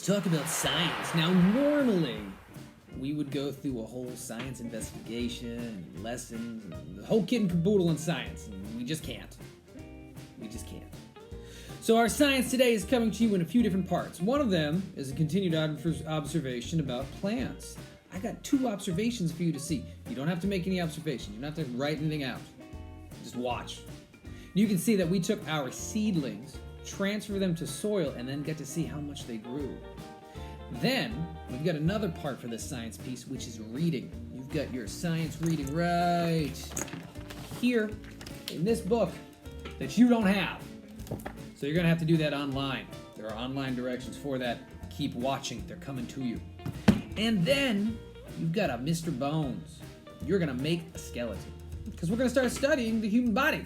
talk about science. Now, normally, we would go through a whole science investigation, and lessons, and the whole kit and caboodle on science, and we just can't. We just can't. So our science today is coming to you in a few different parts. One of them is a continued observation about plants. I got 2 observations for you to see. You don't have to make any observations. You don't have to write anything out. Just watch. You can see that we took our seedlings, transfer them to soil, and then get to see how much they grew. Then, we've got another part for this science piece, which is reading. You've got your science reading right here in this book that you don't have. So you're going to have to do that online. There are online directions for that. Keep watching. They're coming to you. And then, you've got a Mr. Bones. You're going to make a skeleton. Because we're going to start studying the human body.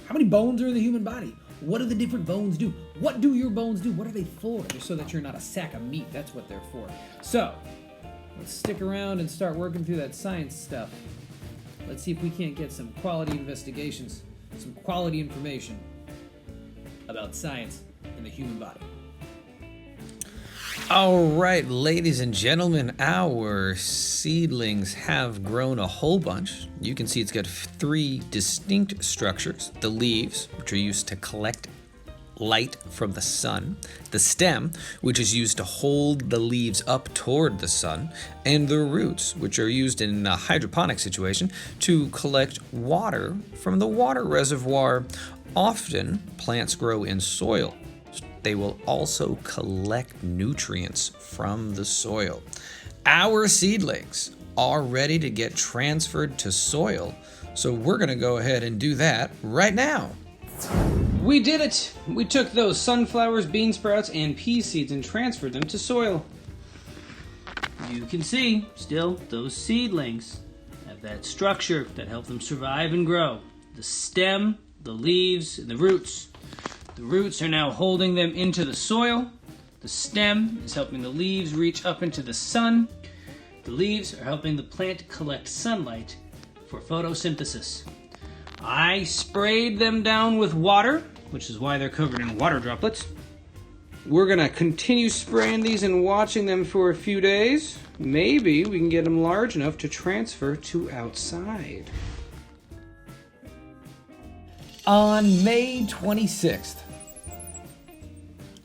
How many bones are in the human body? What do the different bones do? What do your bones do? What are they for? They're so that you're not a sack of meat. That's what they're for. So, let's stick around and start working through that science stuff. Let's see if we can't get some quality investigations, some quality information about science in the human body. All right, ladies and gentlemen, our seedlings have grown a whole bunch. You can see it's got 3 distinct structures. The leaves, which are used to collect light from the sun. The stem, which is used to hold the leaves up toward the sun. And the roots, which are used in a hydroponic situation to collect water from the water reservoir. Often, plants grow in soil. They will also collect nutrients from the soil. Our seedlings are ready to get transferred to soil, so we're going to go ahead and do that right now. We did it! We took those sunflowers, bean sprouts, and pea seeds and transferred them to soil. You can see, still, those seedlings have that structure that helped them survive and grow. The stem, the leaves, and the roots. The roots are now holding them into the soil. The stem is helping the leaves reach up into the sun. The leaves are helping the plant collect sunlight for photosynthesis. I sprayed them down with water, which is why they're covered in water droplets. We're going to continue spraying these and watching them for a few days. Maybe we can get them large enough to transfer to outside. On May 26th,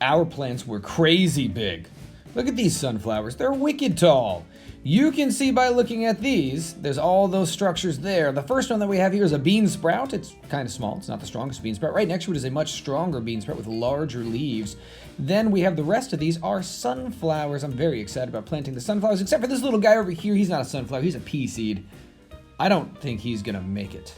our plants were crazy big. Look at these sunflowers, they're wicked tall. You can see by looking at these, there's all those structures there. The first one that we have here is a bean sprout. It's kind of small, it's not the strongest bean sprout. Right next to it is a much stronger bean sprout with larger leaves. Then we have the rest of these are sunflowers. I'm very excited about planting the sunflowers, except for this little guy over here. He's not a sunflower, he's a pea seed. I don't think he's gonna make it.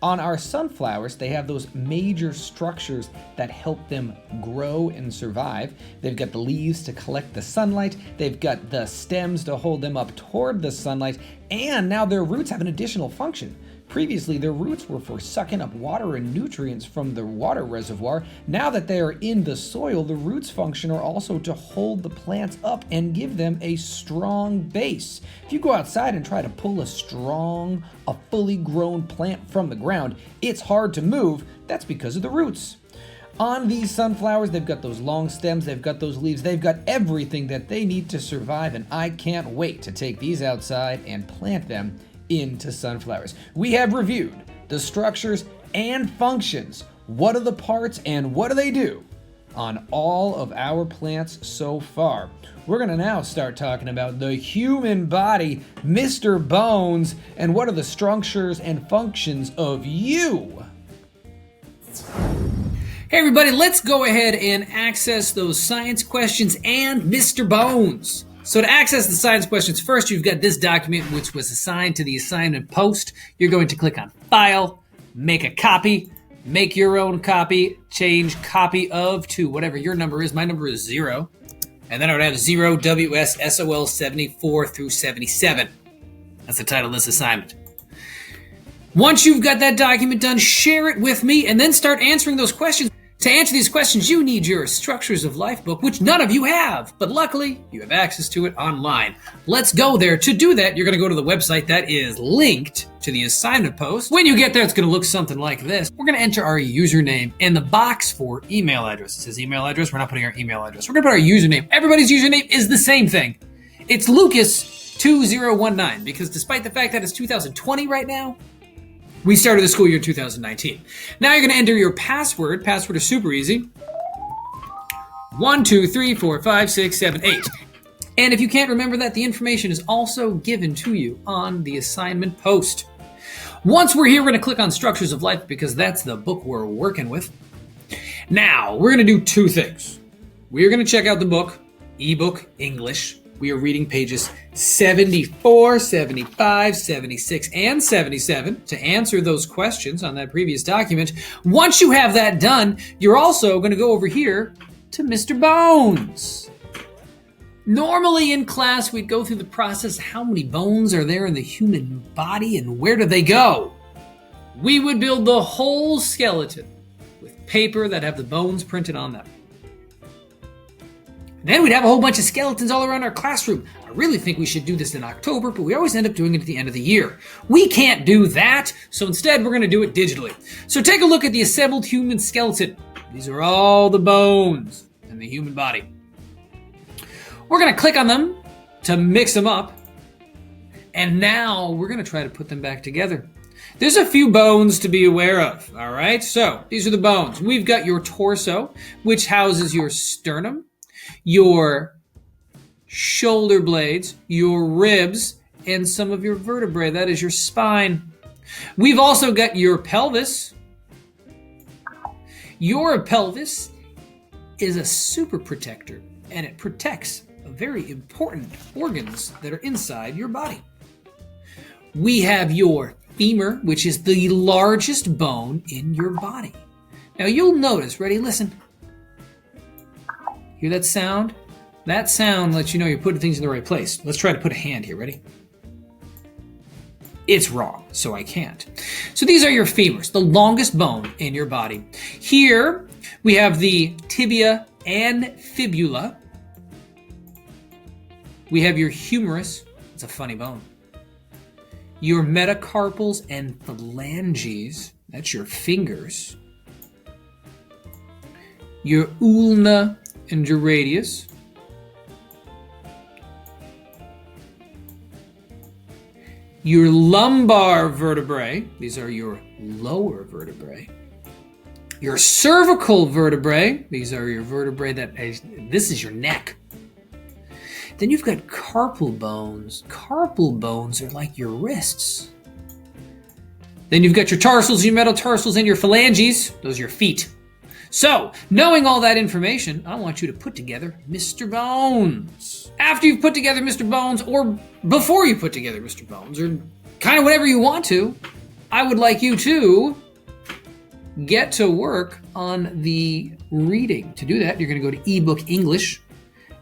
On our sunflowers, they have those major structures that help them grow and survive. They've got the leaves to collect the sunlight, they've got the stems to hold them up toward the sunlight, and now their roots have an additional function. Previously, their roots were for sucking up water and nutrients from the water reservoir. Now that they are in the soil, the roots function are also to hold the plants up and give them a strong base. If you go outside and try to pull a fully grown plant from the ground, it's hard to move. That's because of the roots. On these sunflowers, they've got those long stems, they've got those leaves, they've got everything that they need to survive, and I can't wait to take these outside and plant them into sunflowers. We have reviewed the structures and functions. What are the parts and what do they do on all of our plants so far? We're going to now start talking about the human body, Mr. Bones, and what are the structures and functions of you? Hey everybody, let's go ahead and access those science questions and Mr. Bones. So to access the science questions, first you've got this document which was assigned to the assignment post. You're going to click on File, make a copy, make your own copy, change copy of to whatever your number is. My number is 0. And then I would have 0 WSSOL 74 through 77. That's the title of this assignment. Once you've got that document done, share it with me and then start answering those questions. To answer these questions, you need your Structures of Life book, which none of you have, but luckily you have access to it online. Let's go there. To do that, you're going to go to the website that is linked to the assignment post. When you get there, it's going to look something like this. We're going to enter our username in the box for email address. It says email address. We're not putting our email address. We're going to put our username. Everybody's username is the same thing. It's Lucas2019, because despite the fact that it's 2020 right now, we started the school year in 2019. Now you're going to enter your password. Password is super easy. 1, 2, 3, 4, 5, 6, 7, 8. And if you can't remember that, the information is also given to you on the assignment post. Once we're here, we're going to click on Structures of Life because that's the book we're working with. Now, we're going to do two things. We're going to check out the book, ebook English. We are reading pages 74, 75, 76, and 77 to answer those questions on that previous document. Once you have that done, you're also going to go over here to Mr. Bones. Normally in class, we'd go through the process, how many bones are there in the human body and where do they go? We would build the whole skeleton with paper that have the bones printed on them. Then we'd have a whole bunch of skeletons all around our classroom. I really think we should do this in October, but we always end up doing it at the end of the year. We can't do that, so instead we're going to do it digitally. So take a look at the assembled human skeleton. These are all the bones in the human body. We're going to click on them to mix them up, and now we're going to try to put them back together. There's a few bones to be aware of, all right? So these are the bones. We've got your torso, which houses your sternum, your shoulder blades, your ribs, and some of your vertebrae. That is your spine. We've also got your pelvis. Your pelvis is a super protector, and it protects very important organs that are inside your body. We have your femur, which is the largest bone in your body. Now you'll notice, ready, listen. Hear that sound? That sound lets you know you're putting things in the right place. Let's try to put a hand here, ready? It's wrong, so I can't. So these are your femurs, the longest bone in your body. Here we have the tibia and fibula. We have your humerus, it's a funny bone. Your metacarpals and phalanges, that's your fingers. Your ulna and your radius. Your lumbar vertebrae, these are your lower vertebrae. Your cervical vertebrae, these are your vertebrae this is your neck. Then you've got carpal bones. Carpal bones are like your wrists. Then you've got your tarsals, your metatarsals, and your phalanges. Those are your feet. So, knowing all that information, I want you to put together Mr. Bones. After you've put together Mr. Bones, or before you put together Mr. Bones, or kind of whatever you want to, I would like you to get to work on the reading. To do that, you're going to go to ebook English,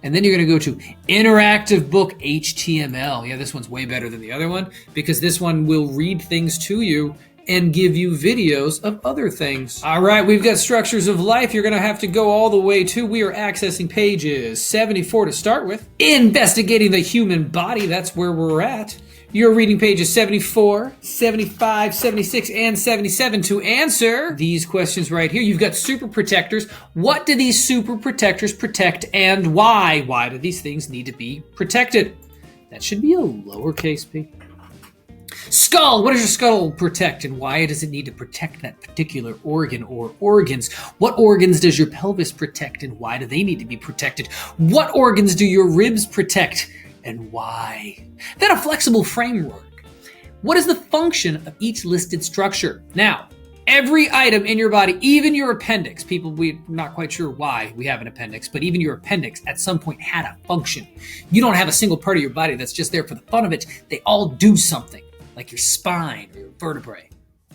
and then you're going to go to interactive book HTML. Yeah, this one's way better than the other one because this one will read things to you and give you videos of other things. All right, we've got Structures of Life. You're going to have to go all the way to, we are accessing pages 74 to start with. Investigating the human body, that's where we're at. You're reading pages 74, 75, 76, and 77 to answer these questions right here. You've got super protectors. What do these super protectors protect and why? Why do these things need to be protected? That should be a lowercase p. Skull, what does your skull protect and why does it need to protect that particular organ or organs? What organs does your pelvis protect and why do they need to be protected? What organs do your ribs protect and why? Then a flexible framework. What is the function of each listed structure? Now, every item in your body, even your appendix, we're not quite sure why we have an appendix, but even your appendix at some point had a function. You don't have a single part of your body that's just there for the fun of it. They all do something, like your spine or your vertebrae.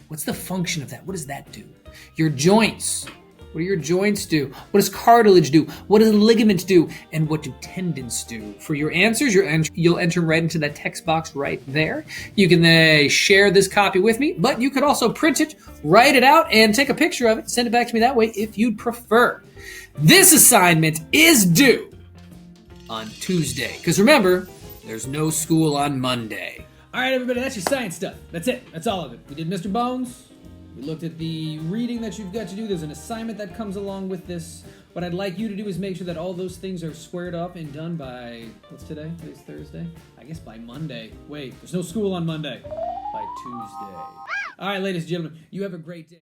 What's the function of that? What does that do? Your joints. What do your joints do? What does cartilage do? What does ligaments do? And what do tendons do? For your answers, you'll enter right into that text box right there. You can share this copy with me, but you could also print it, write it out, and take a picture of it, send it back to me that way if you'd prefer. This assignment is due on Tuesday, because remember, there's no school on Monday. All right, everybody, that's your science stuff. That's it. That's all of it. We did Mr. Bones. We looked at the reading that you've got to do. There's an assignment that comes along with this. What I'd like you to do is make sure that all those things are squared up and done by, what's today? Today's Thursday? I guess by Monday. Wait, there's no school on Monday. By Tuesday. All right, ladies and gentlemen, you have a great day.